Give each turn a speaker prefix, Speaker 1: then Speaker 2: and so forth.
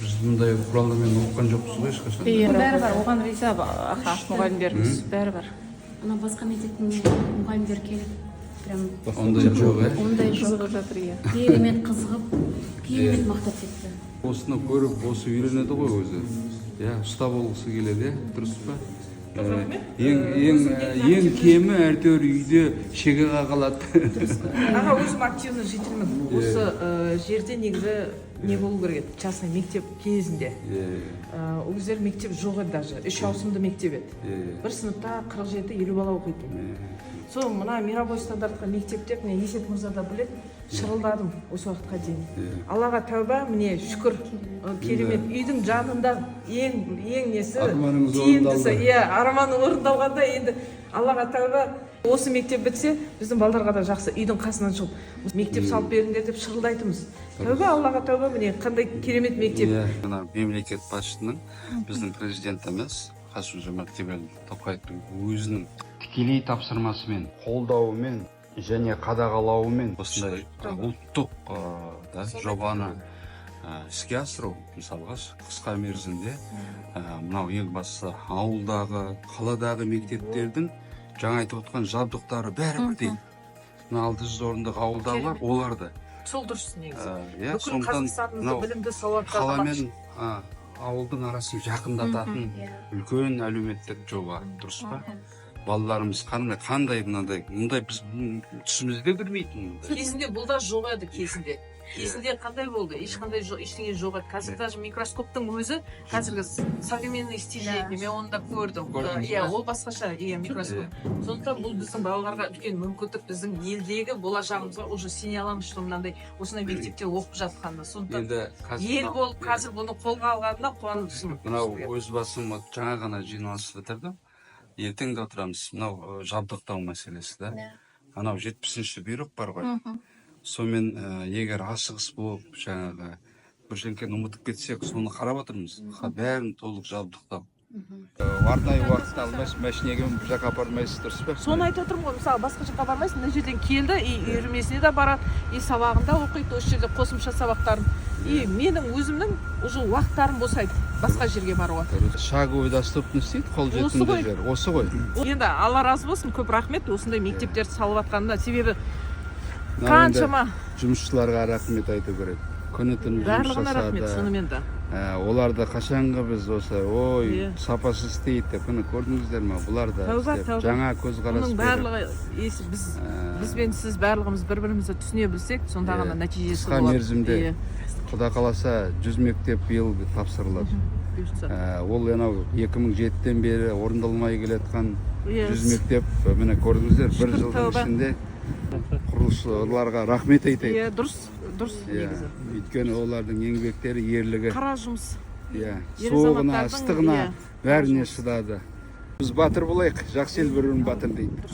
Speaker 1: Біз мұндай құралдармен оқыған жоқпыз ғой ешқашан.
Speaker 2: Бәрі бар, оған риза аха мұғалімдеріміз, бәрі бар.
Speaker 3: Ана басқа мектептің мұғалімдері келіп, прям
Speaker 1: Ондай жоқ,
Speaker 2: Ондай қызығып жатыр, иә.
Speaker 3: керемет қызығып, керемет мақтап кетті.
Speaker 1: Осыны көріп, осы үйренеді ғой өзі. Я, ұста болғысы келеді, дұрыс па? Ең кемі әйтеуір үйде шеге қағалады.
Speaker 4: Аға, өзім активный жителмін. Осы жерде негізі не болу керек еді, частный мектеп кезінде. Ол кездері мектеп жоқ еді даже, 3 ауысымды мектеп еді. Бір сыныпта 47-50 бала оқитын. Сол мына мировой стандартқа мектеп деп, міне Есет мырза да біледі, шырылдадым осы уақытқа дейін. Аллаға тәуба, міне шүкір, керемет. Үйдің жанында ең несі, тиімдісі, арманың орындалғанда енді Аллаға тәуба. Осы мектеп бітсе, біздің балдарға да жақсы, үйдің қасынан шығып, мектеп салып беріңдер деп шырылдайтымыз. Тәуба, Аллаға тәуба, міне қандай керемет мектеп.
Speaker 1: Мемлекет басшысының, біздің президентіміз Қасым-Жомарт Тоқаевтың өзінің тікелей тапсырмасымен, қолдауымен және қадағалауымен осындай ұлттық жобаны іске асыру, мысалға қысқа мерзімде мынау ең бастысы ауылдағы, қаладағы мектептердің жаңа айтып отқан жабдықтары бәрі бірдей. Мына 600 орындық ауылдар бар, оларды.
Speaker 4: Сол дұрыс негізі.
Speaker 1: Бүкіл
Speaker 4: Қазақстанымызды білімді сауатты
Speaker 1: қала мен ауылдың арасын жақындататын үлкен әлеуметтік жоба, дұрыс па? Балаларымыз қандай мұндай біз түсімізде кірмейтін.
Speaker 4: Кезінде бұл да жоқ еді, кезінде. Кезінде қандай болды? Ешқандай ештеңе жоқ еді. Қазір даже микроскоптың өзі қазіргі современный стилде, мен оны да көрдім. Ол басқаша, микроскоп. Сондықтан бұл біздің балаларға үлкен мүмкіндік, біздің елдегі болашағымызға уже сене аламыз, что мынандай осындай мектепте оқып жатқанына. Сондықтан ел болып қазір бұны қолға алғанына қуаныштымын.
Speaker 1: Мынау өз басым жаңа ғана жиналыс бітірдім. Ертең де отырамыз, мынау жабдықтау мәселесі да. Анау 70-ші бұйрық бар ғой. Сонымен егер асығыс болып, жаңағы біршеңкені ұмытып кетсек, соны қарап отырмыз. Бәрін толық жабдықтау. Арнайы уақытты алмайсыз, мәшинеге бұл жаққа апармайсыз, дұрыс па?
Speaker 4: Соны айтып отырмын ғой, мысалы басқа жаққа бармайсыз, мына жерден келді, үйірмесіне де барады, сабағында оқиды, осы жерде қосымша сабақтарын. Менің өзімнің уже уақыттарым босайды басқа жерге баруға.
Speaker 1: Шаговый доступность дейді, қолжетімді жер. Осы ғой.
Speaker 4: Енді Алла разы болсын, көп рахмет осындай мектептерді салып жатқанына. Себебі қаншама
Speaker 1: жұмысшыларға рахмет айту керек. Күні түні жұмыс
Speaker 4: барлығына рахмет, сонымен де.
Speaker 1: Оларды қашанғы біз осы сапасыз істейді деп, күні көрдіңіздер ме? Бұлар да жаңа көзқарас
Speaker 4: беріп. Бұның барлығы бізбен сіз барлығымыз бір-бірімізді түсіне білсек, сонда ғана нәтижесі болады.
Speaker 1: Қысқа мерзімде, Құда қаласа 100 мектеп биыл тапсырылады. Ол 2007-тен бері орындалмай келетқан 100 мектеп, міне көрдіңіздер, бір жылдың ішінде құрылысшыларға рахмет айтайық.
Speaker 4: Дұрыс негізі.
Speaker 1: Өйткені олардың еңбектері, ерлігі.
Speaker 4: Қара жұмыс.
Speaker 1: Суығына, ыстығына бәріне шыдады. Біз батыр болайық, жақсы ел бір-бірін батыр дейді.